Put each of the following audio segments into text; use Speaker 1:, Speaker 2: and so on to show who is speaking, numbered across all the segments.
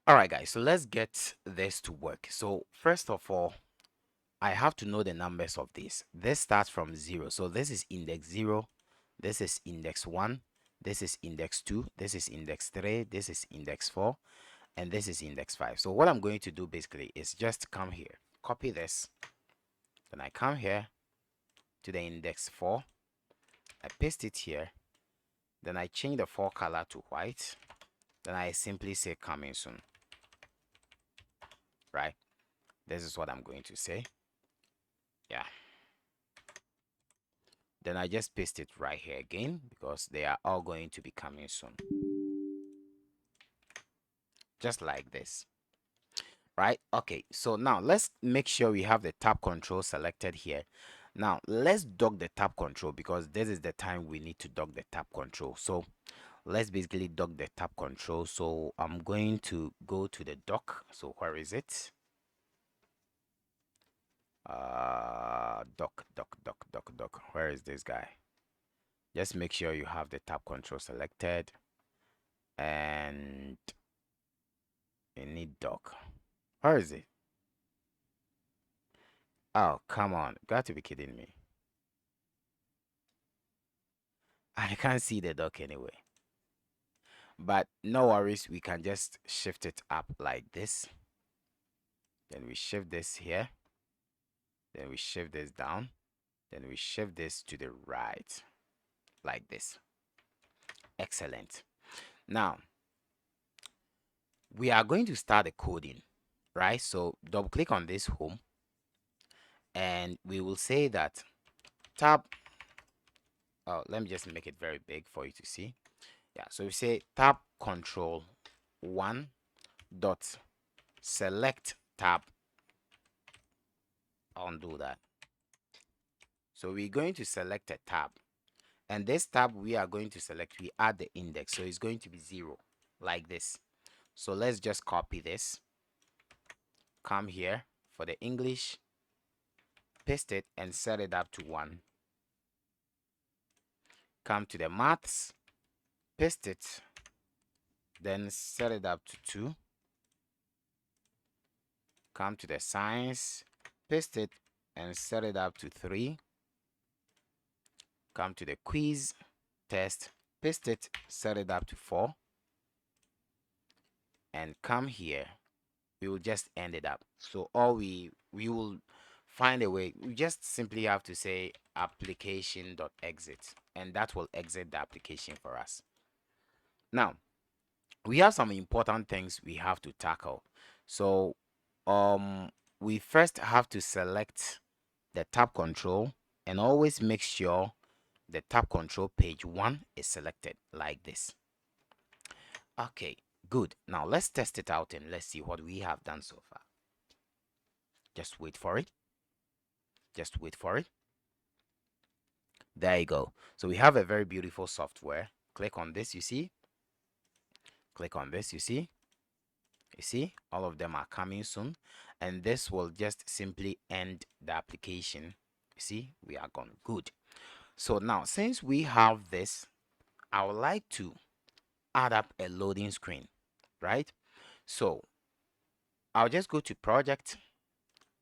Speaker 1: All right, guys, so let's get this to work. So first of all, I have to know the numbers of this. This starts from 0. So this is index 0, this is index 1, this is index 2, this is index 3, this is index 4, and this is index 5. So what I'm going to do basically is just come here, copy this, then I come here to the index 4, I paste it here, then I change the 4 color to white, then I simply say coming soon, right? This is what I'm going to say. Yeah. Then I just paste it right here again because they are all going to be coming soon. Just like this, right? Okay, so now let's make sure we have the tab control selected here. Now let's dock the tab control because this is the time we need to dock the tab control. So let's basically dock the tab control. So I'm going to go to the dock. So where is it? Dock. Where is this guy? Just make sure you have the tab control selected and you need dock. Where is it? Oh, come on. Got to be kidding me. I can't see the dock anyway. But no worries, we can just shift it up like this. Then we shift this here. Then we shift this down. Then we shift this to the right like this. Excellent. Now, we are going to start the coding, right? So double click on this home and we will say that tab. Oh, let me just make it very big for you to see. Yeah, so we say tab control 1 dot select tab. Undo that. So we're going to select a tab, and this tab we are going to select, we add the index, so it's going to be 0 like this. So let's just copy this, come here for the English, paste it and set it up to 1. Come to the maths, paste it, then set it up to 2. Come to the science, paste it and set it up to 3. Come to the quiz test, paste it, set it up to 4, and come here, we will just end it up. So all we will find a way, we just simply have to say application.exit, and that will exit the application for us. Now we have some important things we have to tackle. So we first have to select the tab control and always make sure the tab control page 1 is selected like this. Okay, good. Now let's test it out and let's see what we have done so far. Just wait for it. Just wait for it. There you go. So we have a very beautiful software. Click on this, you see? Click on this, you see? You see? All of them are coming soon. And this will just simply end the application. You see? We are gone. Good. So now, since we have this, I would like to add up a loading screen, right? So I'll just go to project,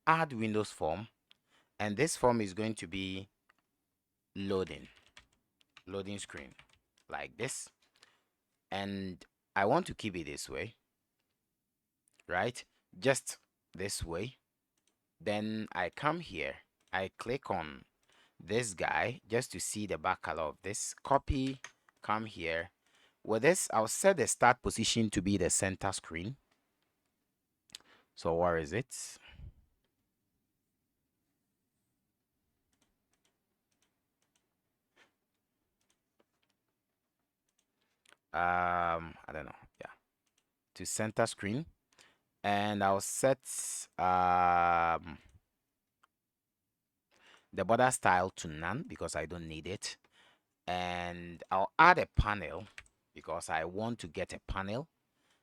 Speaker 1: add Windows form, and this form is going to be loading screen like this, and I want to keep it this way, right? Just this way. Then I come here, I click on this guy just to see the back color of this, copy, come here. With this, I'll set the start position to be the center screen. So where is it? I don't know. Yeah, to center screen, and I'll set the border style to none because I don't need it, and I'll add a panel because I want to get a panel.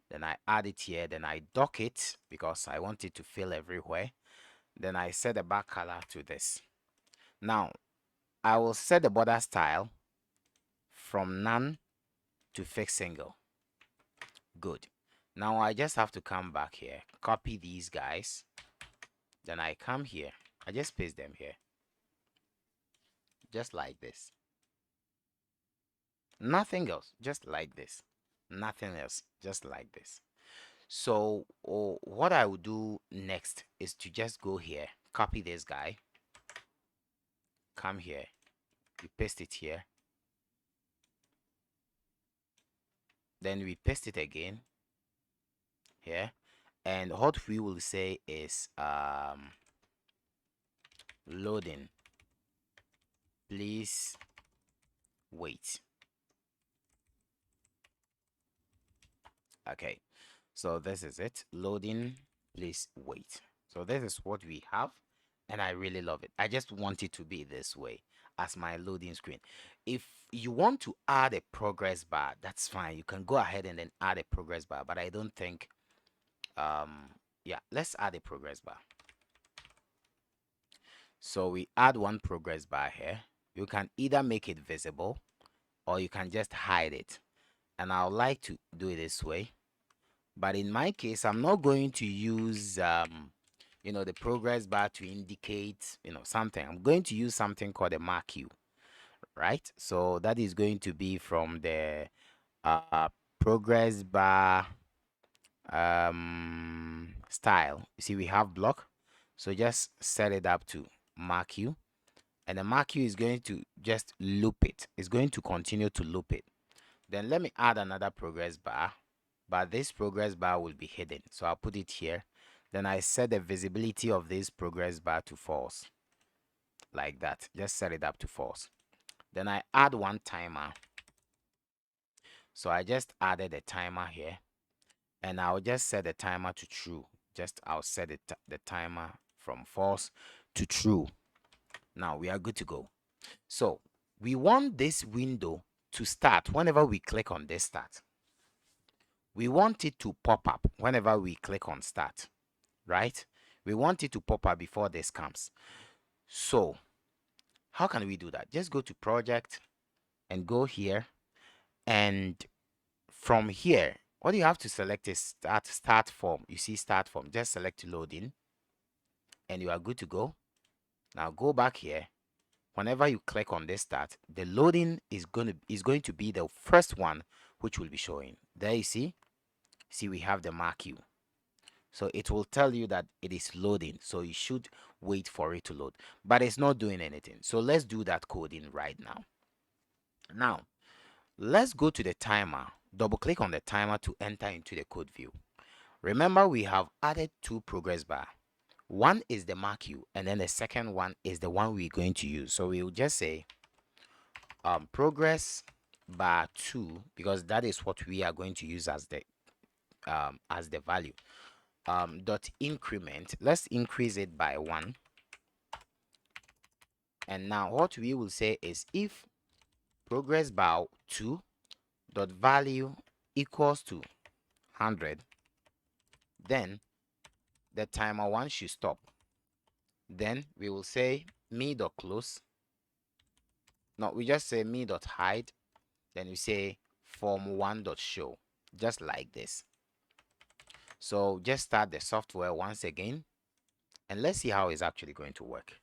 Speaker 1: Then I add it here, then I dock it because I want it to fill everywhere. Then I set the back color to this. Now I will set the border style from none to fixed single. Good. Now I just have to come back here, copy these guys, then I come here, I just paste them here, just like this. Nothing else, just like this. Nothing else, just like this. So what I will do next is to just go here, copy this guy, come here, we paste it here, then we paste it again here, and what we will say is loading, please wait. Okay, so this is it, loading, please wait. So this is what we have, and I really love it. I just want it to be this way as my loading screen. If you want to add a progress bar, that's fine, you can go ahead and then add a progress bar, but I don't think yeah, let's add a progress bar. So we add one progress bar here. You can either make it visible or you can just hide it, and I would like to do it this way. But in my case, I'm not going to use the progress bar to indicate something. I'm going to use something called a mark you, right? So that is going to be from the progress bar style. You see, we have block, so just set it up to mark you, and the mark you is going to just loop it. It's going to continue to loop it. Then let me add another progress bar, but this progress bar will be hidden, so I'll put it here. Then I set the visibility of this progress bar to false, like that. Just set it up to false. Then I add one timer, so I just added a timer here, and I'll just set the timer to true. Just I'll set the timer from false to true. Now we are good to go. So we want this window to start whenever we click on this start. We want it to pop up whenever we click on start, right? We want it to pop up before this comes. So how can we do that? Just go to project and go here, and from here what you have to select is start form. You see start form, just select loading and you are good to go. Now go back here. Whenever you click on this start, the loading is going to be the first one which will be showing. There you see we have the mark you. So it will tell you that it is loading, so you should wait for it to load, but it's not doing anything. So let's do that coding right now. Now let's go to the timer, double click on the timer to enter into the code view. Remember, we have added two progress bar. One is the mark you, and then the second one is the one we're going to use. So we'll just say progress bar 2, because that is what we are going to use as the value. Dot increment, let's increase it by 1. And now what we will say is if progress bar 2 dot value equals to 100, then the timer 1 should stop. Then we will say me dot close. No, we just say me dot hide. Then we say form 1 dot show, just like this. So just start the software once again, and let's see how it's actually going to work.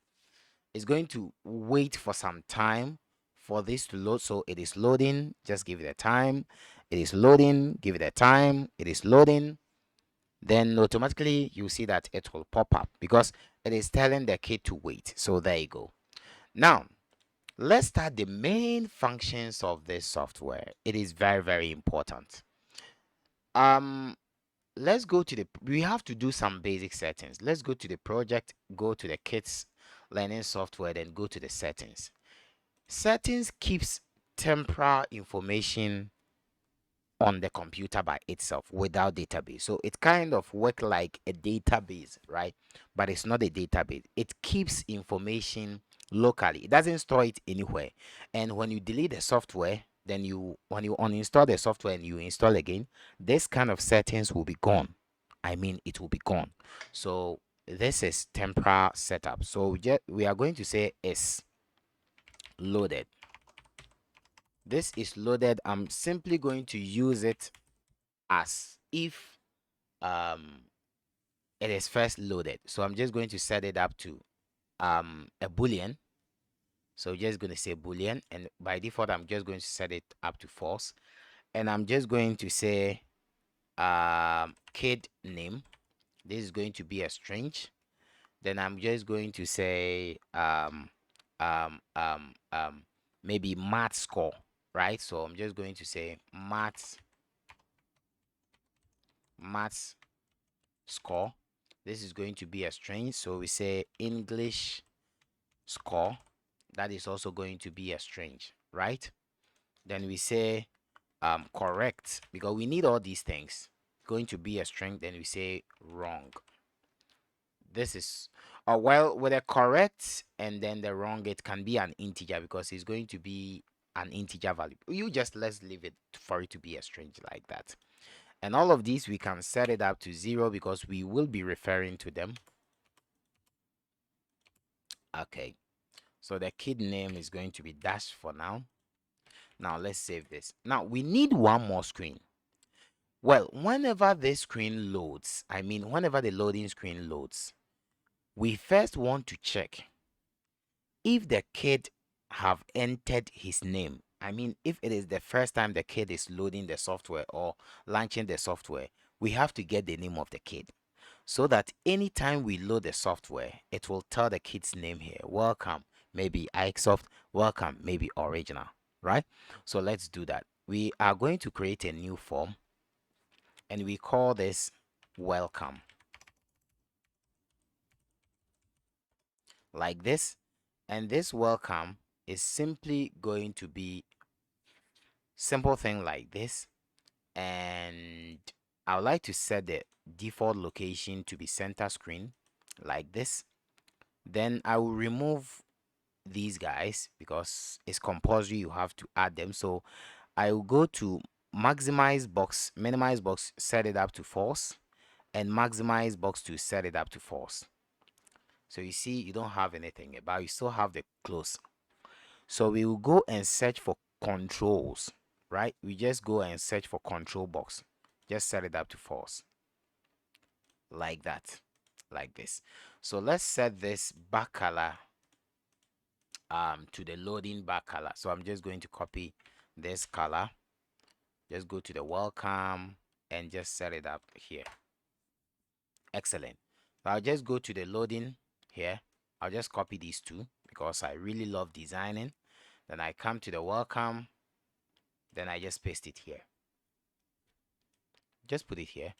Speaker 1: It's going to wait for some time for this to load. So it is loading, just give it a time. It is loading, give it a time. It is loading. Then automatically you see that it will pop up because it is telling the kid to wait. So there you go. Now let's start the main functions of this software. It is very, very important. Let's go to we have to do some basic settings. Let's go to the project, go to the kids learning software, then go to the settings. Settings keeps temporal information on the computer by itself without database. So it kind of work like a database, right? But it's not a database. It keeps information locally. It doesn't store it anywhere. And when you delete the software, then when you uninstall the software and you install again, this kind of settings will be gone. I mean, it will be gone. So this is temporal setup. So we are going to say is loaded. This is loaded. I'm simply going to use it as if it is first loaded. So I'm just going to set it up to a boolean. So just going to say boolean, and by default I'm just going to set it up to false, and I'm just going to say kid name. This is going to be a string. Then I'm just going to say um um um maybe math score, right? So I'm just going to say math score. This is going to be a string, so we say English score. That is also going to be a string, right? Then we say correct, because we need all these things. Going to be a string, then we say wrong. This is well, with a correct and then the wrong, it can be an integer because it's going to be an integer value. You just let's leave it for it to be a string like that. And all of these we can set it up to 0 because we will be referring to them. Okay, so the kid name is going to be dash for now. Now let's save this. Now we need one more screen. Well, whenever this screen loads, I mean whenever the loading screen loads, we first want to check if the kid have entered his name. I mean, if it is the first time the kid is loading the software or launching the software, we have to get the name of the kid so that anytime we load the software, it will tell the kid's name here. Welcome, maybe iXoft. Welcome, maybe original, right? So let's do that. We are going to create a new form and we call this welcome, like this. And this welcome is simply going to be simple thing like this. And I would like to set the default location to be center screen like this. Then I will remove these guys because it's compulsory, you have to add them. So I will go to maximize box, minimize box, set it up to false, and maximize box to set it up to false. So you see you don't have anything, but you still have the close. So we will go and search for controls, right? We just go and search for control box. Just set it up to false. Like that. Like this. So let's set this back color to the loading back color. So I'm just going to copy this color. Just go to the welcome and just set it up here. Excellent. So I'll just go to the loading here. I'll just copy these two because I really love designing. Then I come to the welcome. Then I just paste it here. Just put it here.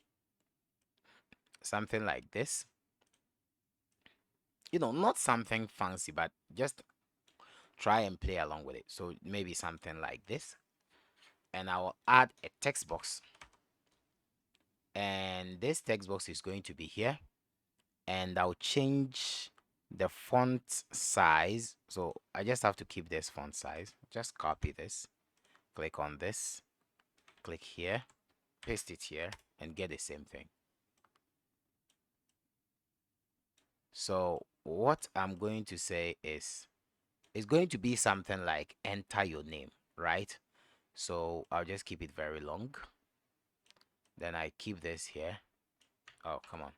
Speaker 1: Something like this. You know, not something fancy, but just try and play along with it. So maybe something like this. And I will add a text box. And this text box is going to be here. And I'll change the font size. So I just have to keep this font size. Just copy this. Click on this. Click here. Paste it here. And get the same thing. So what I'm going to say is, it's going to be something like enter your name, right? So I'll just keep it very long. Then I keep this here. Oh, come on.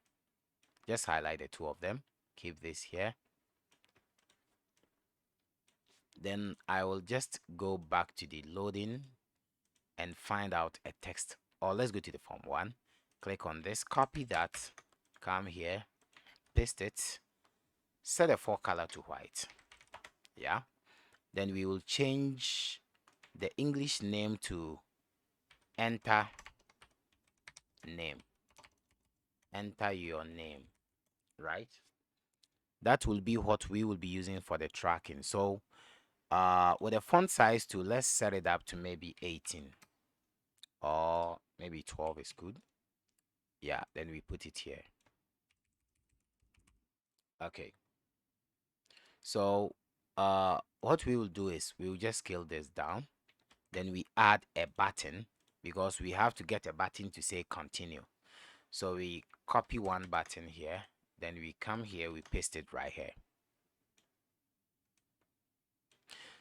Speaker 1: Just highlight the two of them. Keep this here. Then I will just go back to the loading and find out a text. Or let's go to the form one. Click on this, copy that, come here, paste it, set the font color to white. Yeah. Then we will change the English name to enter name. Enter your name, right? That will be what we will be using for the tracking. So with a font size to, let's set it up to maybe 18 or maybe 12 is good. Yeah, then we put it here. Okay, so what we will do is we will just scale this down. Then we add a button because we have to get a button to say continue. So we copy one button here, then we come here, we paste it right here.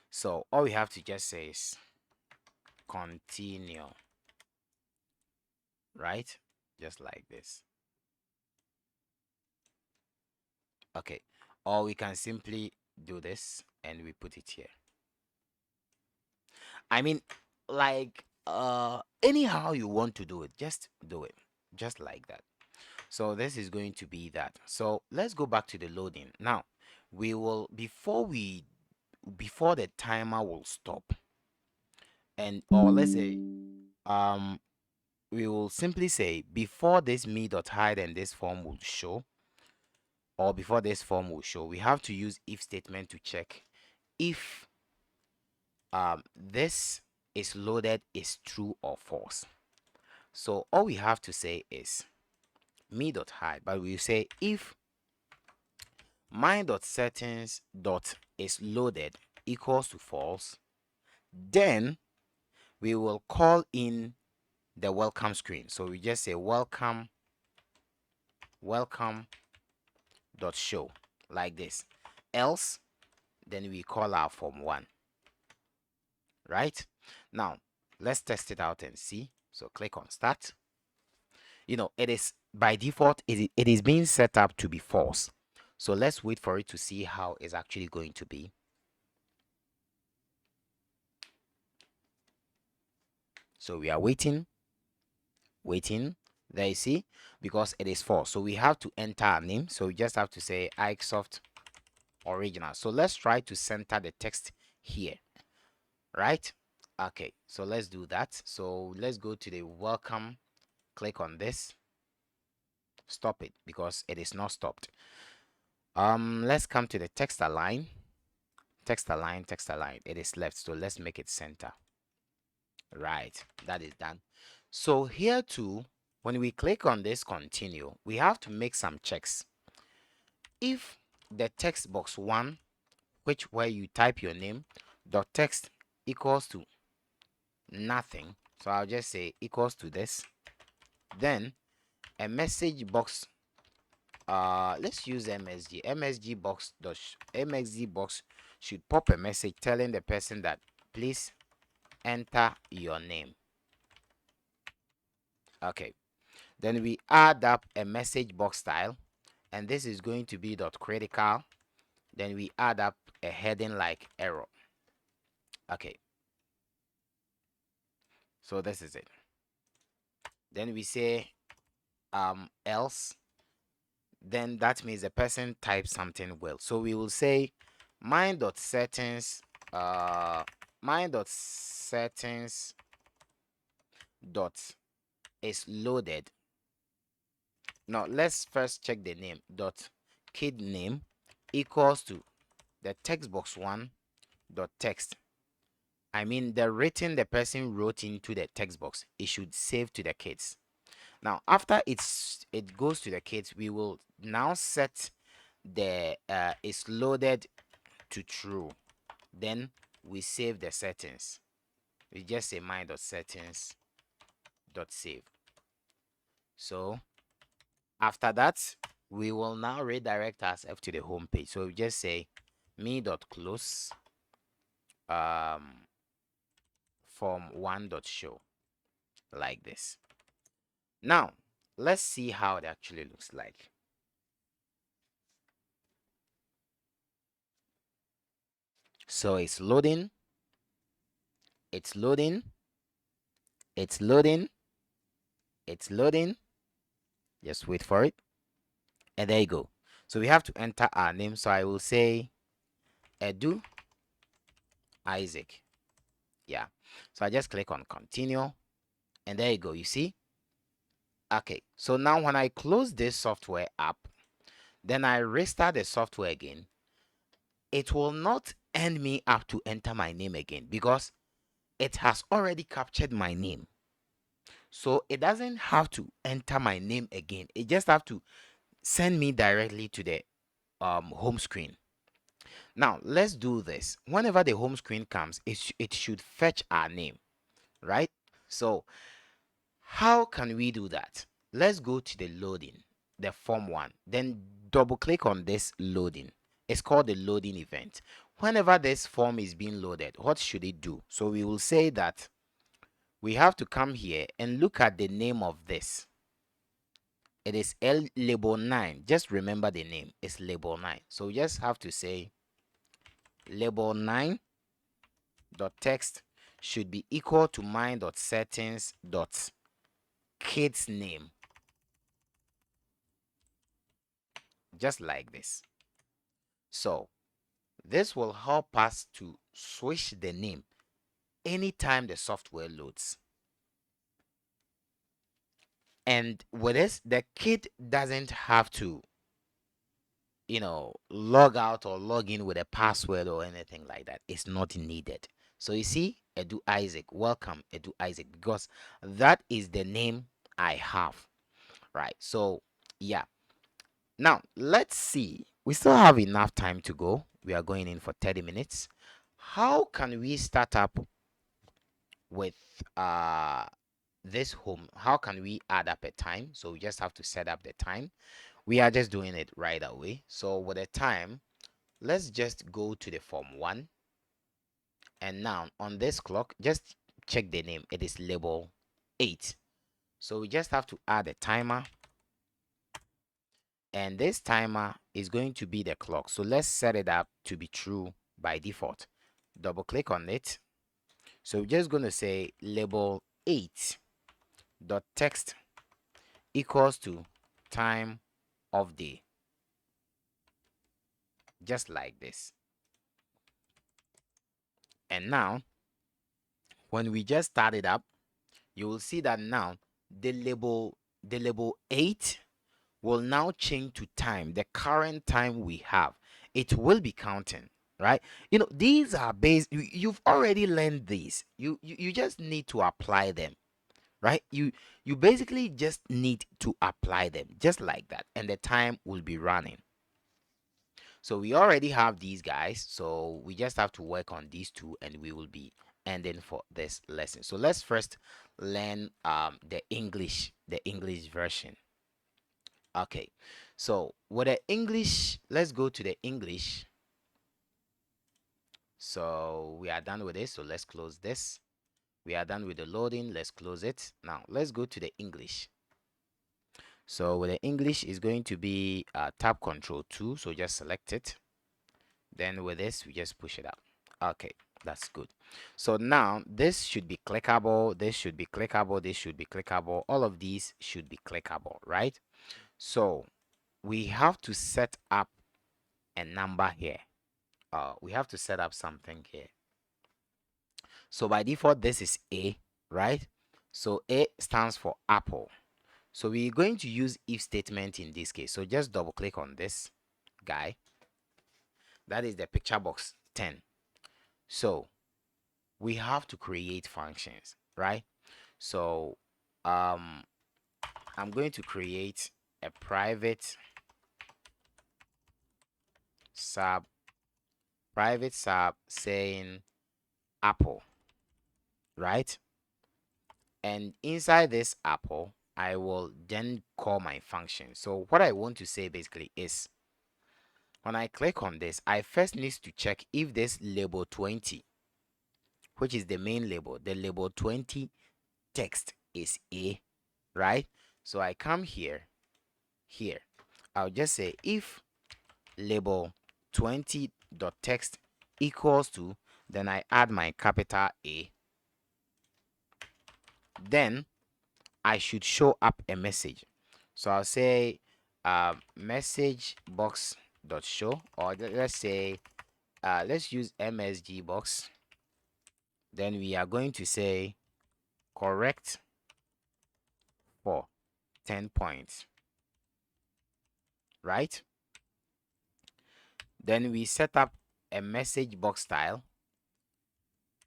Speaker 1: So all we have to just say is continue, right? just like this. Okay, or we can simply do this and we put it here. I mean, like anyhow you want to do it, just do it, just like that. So this is going to be that. So let's go back to the loading now. We will, before the timer will stop, and or let's say um we will simply say before this me.hide and this form will show, or before this form will show, we have to use if statement to check if this is loaded is true or false. So all we have to say is me.hide, but we say if my.settings dot is loaded equals to false, then we will call in the welcome screen. So we just say welcome dot show like this. Else, then we call our form 1. Right? Now, let's test it out and see. So click on start. It is by default, it is being set up to be false. So let's wait for it to see how it's actually going to be. So we are waiting. There you see, because it is false. So we have to enter our name. So we just have to say Ikesoft original. So let's try to center the text here, right? Okay, so let's do that. So let's go to the welcome, click on this, stop it because it is not stopped. Let's come to the text align, it is left, so let's make it center. Right, that is done. So here too, when we click on this continue, we have to make some checks. If the text box 1, where you type your name, dot text equals to nothing, so I'll just say equals to this, then a message box, let's use msg box dot msg box should pop a message telling the person that please enter your name. Okay, then we add up a message box style, and this is going to be dot critical. Then we add up a heading like error. Okay, so this is it. Then we say else, then that means the person typed something well, so we will say mine.settings dot is loaded. Now let's first check the name. Dot kid name equals to the text box 1 dot text. I mean the written the person wrote into the text box, it should save to the kids. Now after it goes to the kids, we will now set the is loaded to true. Then we save the settings. We just say my.settings.save. So after that, we will now redirect ourselves to the home page. So we just say me.close form1.show like this. Now let's see how it actually looks like. So it's loading, it's loading, it's loading, it's loading. Just wait for it. And there you go. So we have to enter our name. So I will say Edu Isaac. Yeah. So I just click on continue. And there you go. You see? Okay. So now when I close this software app, then I restart the software again, it will not end me up to enter my name again because it has already captured my name. So it doesn't have to enter my name again. It just have to send me directly to the home screen. Now let's do this. Whenever the home screen comes, it should fetch our name, right? So how can we do that? Let's go to the loading, the form 1, then double click on this loading. It's called the loading event. Whenever this form is being loaded, what should it do? So we will say that we have to come here and look at the name of this. It is L label 9. Just remember the name. It's label 9. So we just have to say label 9 dot text should be equal to mine dot settings dot kid's name. Just like this. So this will help us to switch the name anytime the software loads. And with this, the kid doesn't have to, log out or log in with a password or anything like that. It's not needed. So you see, Edu Isaac, welcome Edu Isaac, because that is the name I have, right? So yeah. Now let's see. We still have enough time to go. We are going in for 30 minutes. How can we start up with this home? How can we add up a time? So we just have to set up the time. We are just doing it right away. So with the time, let's just go to the form 1. And now on this clock, just check the name. It is label 8. So we just have to add a timer. And this timer is going to be the clock. So let's set it up to be true by default. Double click on it. So we're just going to say label 8 dot text equals to time of day. Just like this. And now, when we just start it up, you will see that now the label 8 will now change to time, the current time we have. It will be counting, right? These are based, you've already learned these. You just need to apply them, right? You basically just need to apply them just like that, and the time will be running. So we already have these guys, so we just have to work on these two and we will be ending for this lesson. So let's first learn the English version. Okay, so with the English, let's go to the English. So we are done with this, so let's close this. We are done with the loading, let's close it. Now let's go to the English. So with the English is going to be tab control 2, so just select it. Then with this, we just push it out. Okay, that's good. So now this should be clickable, this should be clickable, this should be clickable. All of these should be clickable, right? So we have to set up a number here. We have to set up something here. So by default, this is A, right? So A stands for apple. So we're going to use if statement in this case. So just double click on this guy. That is the picture box 10. So we have to create functions, right? So I'm going to create a private sub saying apple, right? And inside this apple, I will then call my function. So what I want to say basically is, when I click on this, I first need to check if this label 20, which is the main label, the label 20 text is A, right? So I come here. I'll just say if label 20.text equals to, then I add my capital A. Then I should show up a message. So I'll say message box dot show, or let's say let's use MSG box. Then we are going to say correct for 10 points, right? Then we set up a message box style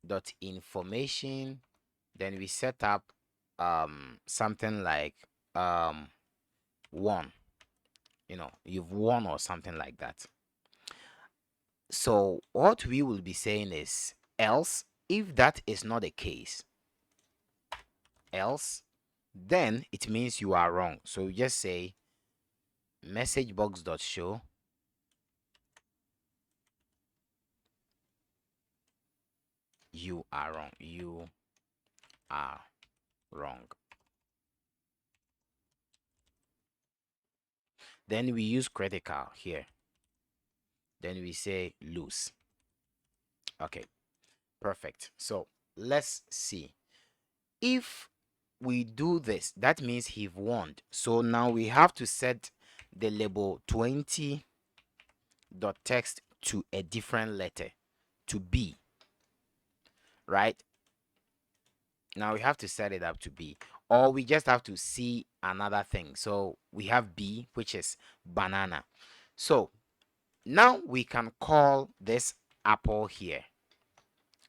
Speaker 1: dot information. Then we set up something like won, you've won or something like that. So what we will be saying is else. If that is not the case, else, then it means you are wrong. So you just say message box dot show you are wrong. You are wrong. Then we use critical here. Then we say lose. Okay, perfect. So let's see. If we do this, that means he won. So now we have to set the label 20.text to a different letter, to B, right? Now we have to set it up to B, or we just have to see another thing. So we have B, which is banana. So now we can call this apple here,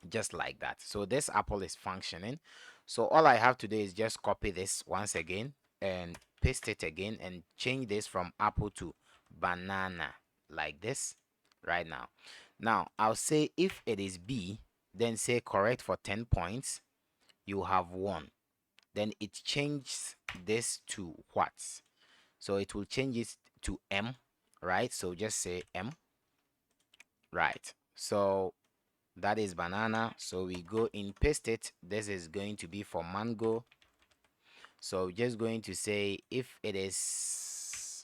Speaker 1: just like that. So this apple is functioning. So all I have to do is just copy this once again and paste it again and change this from apple to banana, like this right now. Now I'll say if it is B, then say correct for 10 points, you have won. Then it changes this to what? So it will change it to M, right? So just say M, right? So that is banana. So we go in, paste it. This is going to be for mango. So just going to say if it is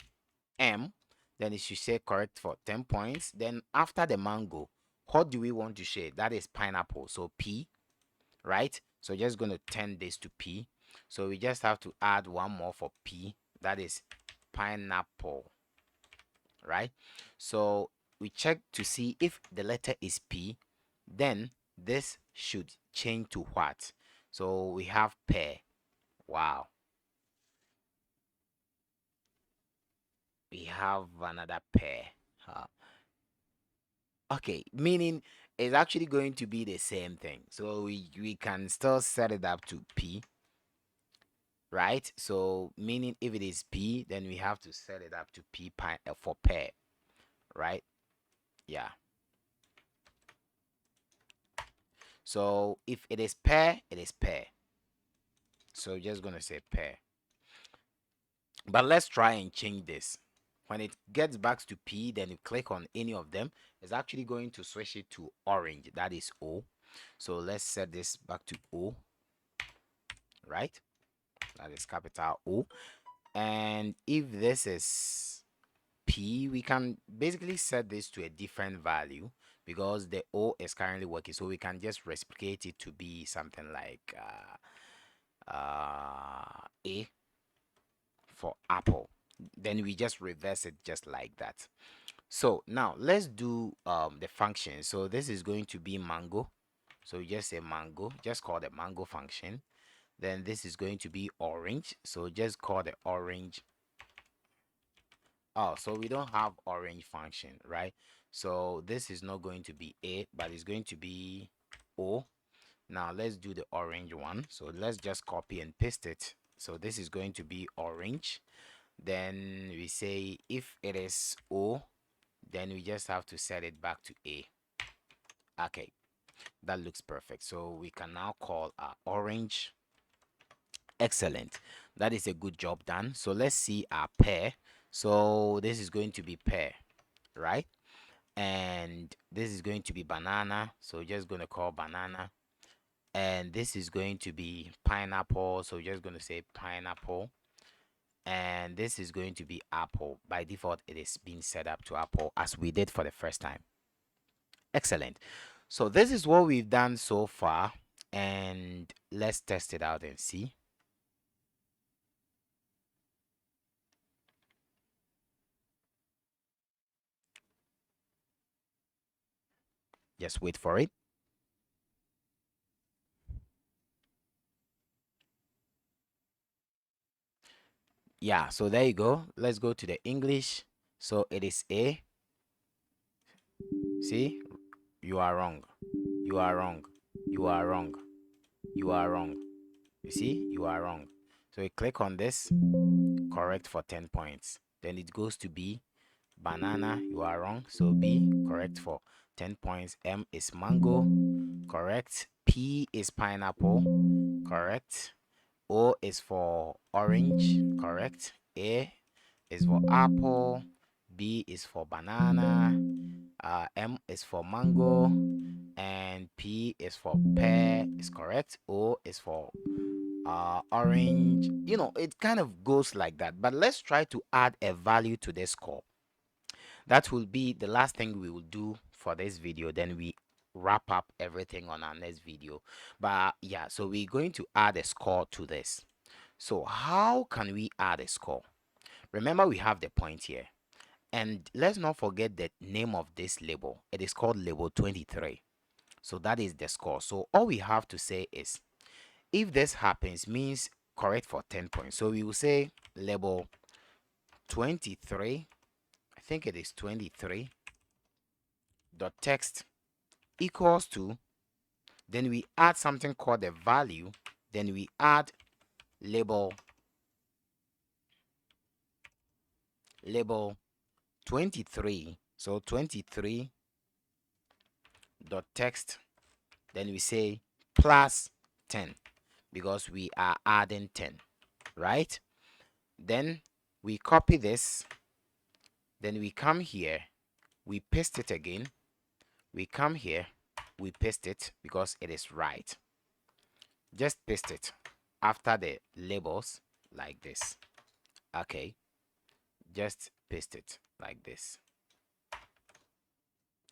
Speaker 1: M, then it should say correct for 10 points. Then after the mango, what do we want to shade? That is pineapple. So P, right? So just going to turn this to P. So we just have to add one more for P. That is pineapple, right? So we check to see if the letter is P, then this should change to what? So we have pear. Wow. We have another pear. Huh. Okay, meaning it's actually going to be the same thing. So we can still set it up to P, right? So meaning if it is P, then we have to set it up to P for pear, right? Yeah. So if it is pear, it is pear. So just gonna say pear. But let's try and change this. When it gets back to P, then you click on any of them. It's actually going to switch it to orange. That is O. So let's set this back to O, right? That is capital O. And if this is P, we can basically set this to a different value because the O is currently working. So we can just reciprocate it to be something like A for apple. Then we just reverse it just like that. So now let's do the function. So this is going to be mango. So you just say mango, just call the mango function. Then this is going to be orange. So just call the orange. Oh, so we don't have orange function, right? So this is not going to be A, but it's going to be O. Now let's do the orange one. So let's just copy and paste it. So this is going to be orange. Then we say if it is O, then we just have to set it back to A. Okay, that looks perfect. So we can now call our orange. Excellent. That is a good job done. So let's see our pear. So this is going to be pear, right? And this is going to be banana. So just going to call banana. And this is going to be pineapple. So just going to say pineapple. And this is going to be apple. By default, it is being set up to apple as we did for the first time. Excellent. So this is what we've done so far, and let's test it out and see. Just wait for it. Yeah, so there you go. Let's go to the English. So it is A. See, you are wrong. You are wrong. You are wrong. You are wrong. You see, you are wrong. So you click on this, correct for 10 points. Then it goes to B, banana, you are wrong. So B, correct for 10 points. M is mango, correct. P is pineapple, correct. O is for orange, correct. A is for apple. B is for banana. M is for mango. And P is for pear, is correct. O is for orange. You know, it kind of goes like that. But let's try to add a value to this score. That will be the last thing we will do for this video. Then we wrap up everything on our next video. But yeah, so we're going to add a score to this. So how can we add a score? Remember, we have the point here. And let's not forget the name of this label. It is called label 23. So that is the score. So all we have to say is, if this happens, means correct for 10 points. So we will say label 23. I think it is 23 dot text equals to, then we add something called the value, then we add label 23. So 23 dot text, then we say plus 10, because we are adding 10, right? Then we copy this, then we come here, we paste it again, we come here, we paste it because it is right. Just paste it after the labels like this. Okay, just paste it like this,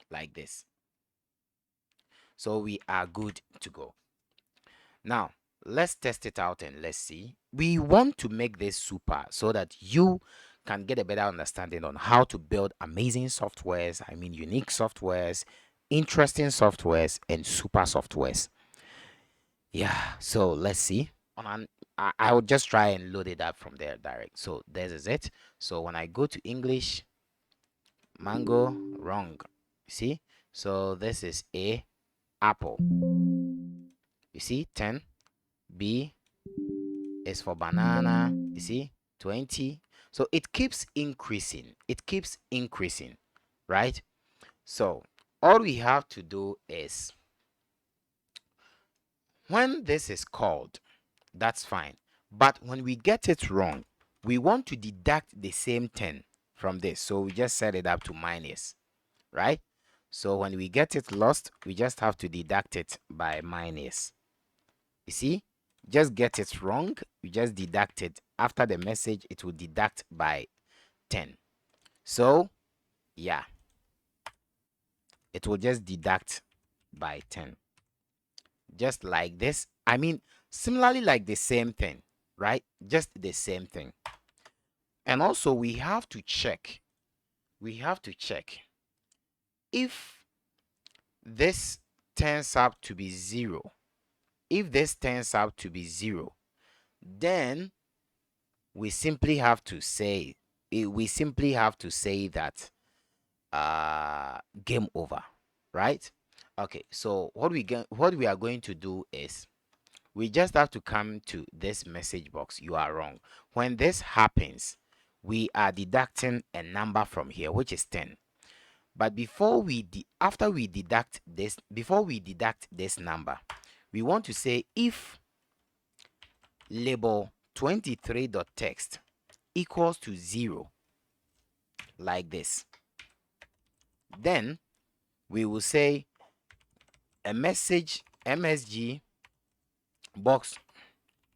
Speaker 1: like this. So we are good to go. Now let's test it out and let's see. We want to make this super so that you can get a better understanding on how to build amazing softwares, I mean unique softwares, interesting softwares, and super softwares. Yeah, so let's see. I will just try and load it up from there direct. So this is it. So when I go to English, mango, wrong. See? So this is A, apple. You see, 10. B is for banana. You see, 20. So it keeps increasing. It keeps increasing, right? So all we have to do is, when this is called, that's fine. But when we get it wrong, we want to deduct the same 10 from this. So we just set it up to minus, right? So when we get it lost, we just have to deduct it by minus. You see, just get it wrong, you just deduct it. After the message, it will deduct by 10. So yeah, it will just deduct by 10. Just like this. I mean, similarly like the same thing, right? Just the same thing. And also we have to check. We have to check if this turns out to be 0. If this turns out to be 0, then we simply have to say that game over, right? Okay, so what we are going to do is, we just have to come to this message box. You are wrong. When this happens, we are deducting a number from here, which is 10. But before we deduct this number, we want to say if label 23.text equals to 0, like this, then we will say a message MSG box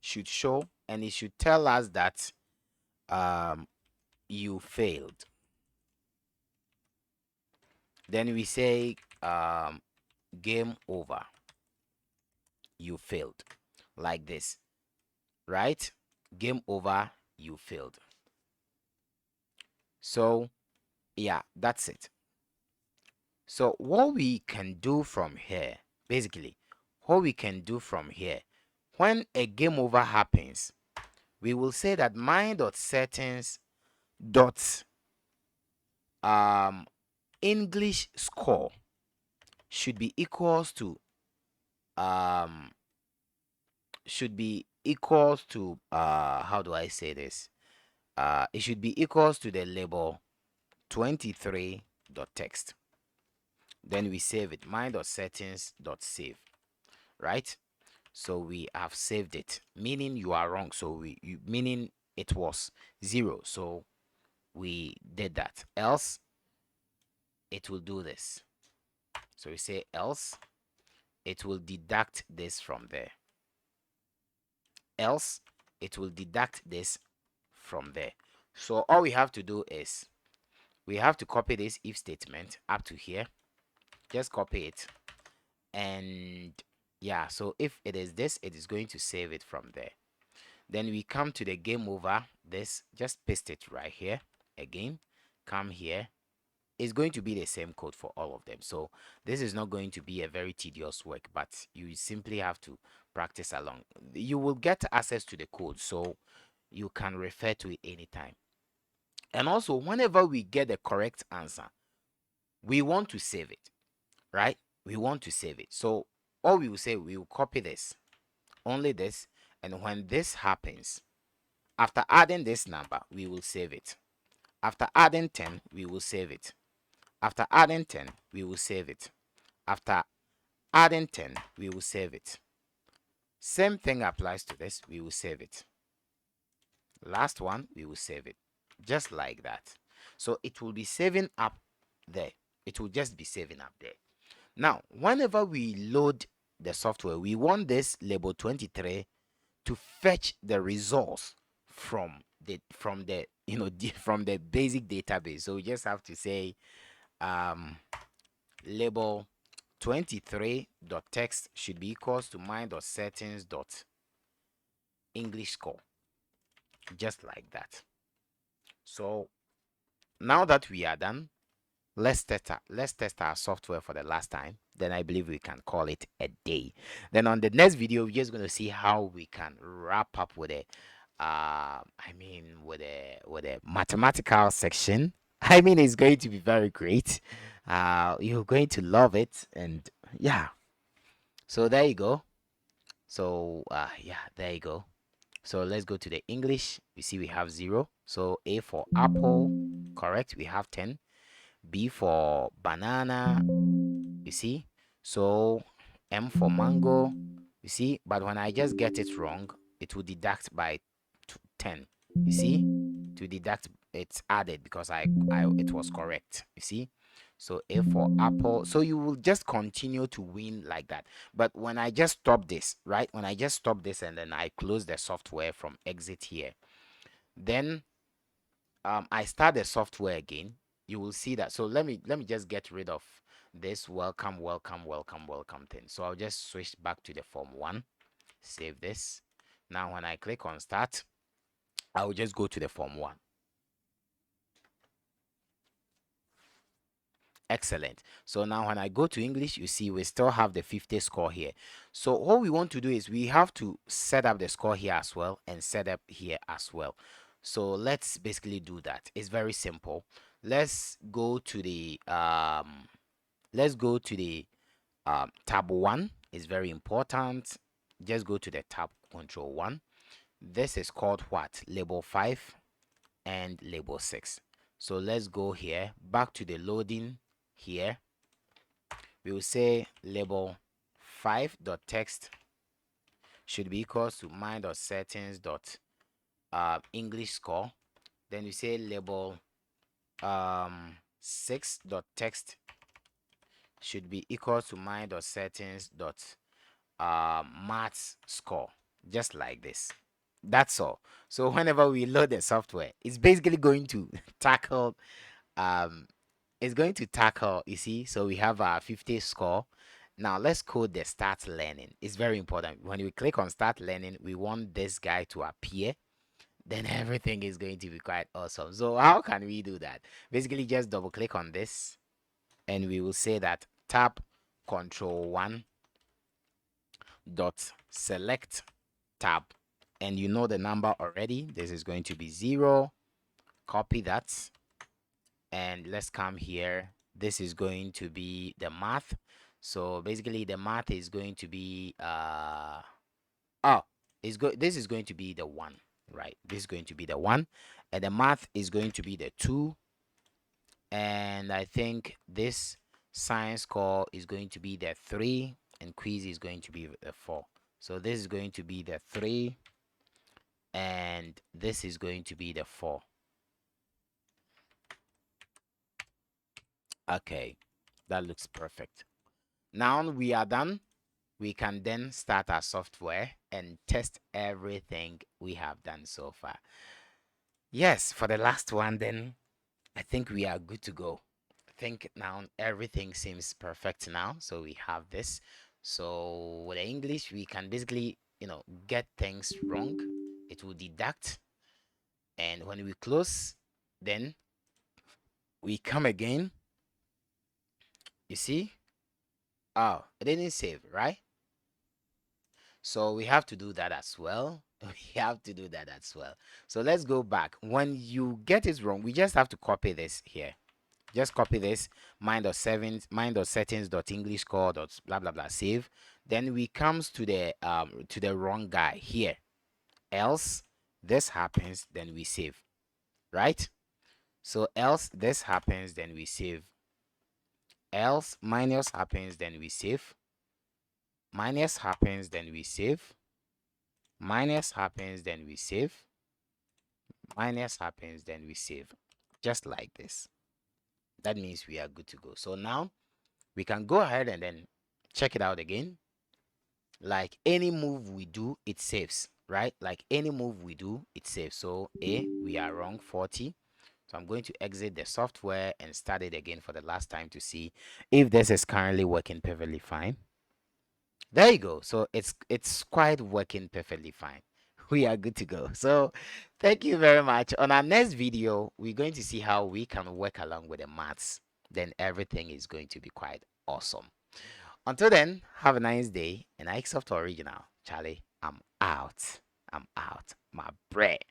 Speaker 1: should show, and it should tell us that you failed. Then we say game over, you failed, like this, right? Game over, you failed. So yeah, that's it. So what we can do from here, basically, what we can do from here, when a game over happens, we will say that my.settings dot English score should be equals to how do I say this? It should be equals to the label 23.text. Then we save it, my.settings.save, right? So we have saved it, meaning you are wrong. So meaning it was 0. So we did that. Else it will do this. So we say else it will deduct this from there. else it will deduct this from there. So all we have to do is we have to copy this if statement up to here. Just copy it, and yeah, so if it is this, it is going to save it from there. Then we come to the game over this, just paste it right here again, come here. It's going to be the same code for all of them, so this is not going to be a very tedious work, but you simply have to practice along. You will get access to the code, so you can refer to it anytime. And also, whenever we get the correct answer, we want to save it, right? We want to save it. So all we will say, we will copy this, only this, and when this happens, after adding this number, we will save it. After adding 10, we will save it. After adding 10, we will save it. After adding 10, we will save it. Same thing applies to this, we will save it. Last one, we will save it. Just like that. So it will be saving up there. It will just be saving up there. Now, whenever we load the software, we want this label 23 to fetch the results from the from the basic database. So we just have to say label 23.text should be equals to my.settings.english score, just like that. So now that we are done, let's test our software for the last time. Then I believe we can call it a day. Then on the next video, we're just going to see how we can wrap up with a with a mathematical section. I mean, it's going to be very great. You're going to love it, and yeah. So there you go. So yeah, there you go. So let's go to the English. You see we have 0. So A for apple, correct. We have 10. B for banana, you see. So M for mango, you see. But when I just get it wrong, it will deduct by 10, you see. To deduct, it's added because it was correct, you see. So A for apple. So you will just continue to win like that. But when I just stop this, right, when I just stop this and then I close the software from exit here, then I start the software again, you will see that. So let me just get rid of this welcome thing. So I'll just switch back to the form 1, save this. Now when I click on start, I will just go to the form 1. Excellent. So now when I go to English, you see we still have the 50 score here. So what we want to do is we have to set up the score here as well and set up here as well. So let's basically do that. It's very simple. Let's go to the tab 1. It's very important. Just go to the tab control 1. This is called what? Label 5 and label 6. So let's go here back to the loading. Here we will say label 5.text should be equals to my.settings.english score. Then we say label 6.text should be equal to my.settings.maths score, just like this. That's all. So whenever we load the software, it's basically going to tackle you see. So we have our 50 score. Now let's code the start learning. It's very important. When we click on start learning, we want this guy to appear. Then everything is going to be quite awesome. So how can we do that? Basically just double click on this and we will say that tab control 1 dot select tab, and you know the number already. This is going to be 0. Copy that and let's come here. This is going to be the math. So basically the math is going to be this is going to be the 1, right? This is going to be the 1, and the math is going to be the 2, and I think this science score is going to be the 3, and quiz is going to be the 4. So this is going to be the 3 and this is going to be the 4. Okay, that looks perfect. Now we are done. We can then start our software. and test everything we have done so far. Yes, for the last one, then I think we are good to go. I think now everything seems perfect now. So we have this. So with the English, we can basically, get things wrong. It will deduct. And when we close, then we come again. You see? Oh, it didn't save, right? So we have to do that as well. We have to do that as well. So let's go back. When you get it wrong, we just have to copy this here. Just copy this mind.settings dot English core dot blah blah blah save. Then we comes to the wrong guy here. Else this happens, then we save. Right? So else this happens, then we save. Else minus happens, then we save. Minus happens, then we save. Minus happens, then we save. Minus happens, then we save. Just like this. That means we are good to go. So now we can go ahead and then check it out again. Like any move we do, it saves, right? Like any move we do, it saves. So we are wrong, 40. So I'm going to exit the software and start it again for the last time to see if this is currently working perfectly fine. There you go. So it's quite working perfectly fine. We are good to go. So thank you very much. On our next video, we're going to see how we can work along with the maths. Then everything is going to be quite awesome. Until then, have a nice day. And Ikesoft Original. Charlie, I'm out. I'm out. My bread.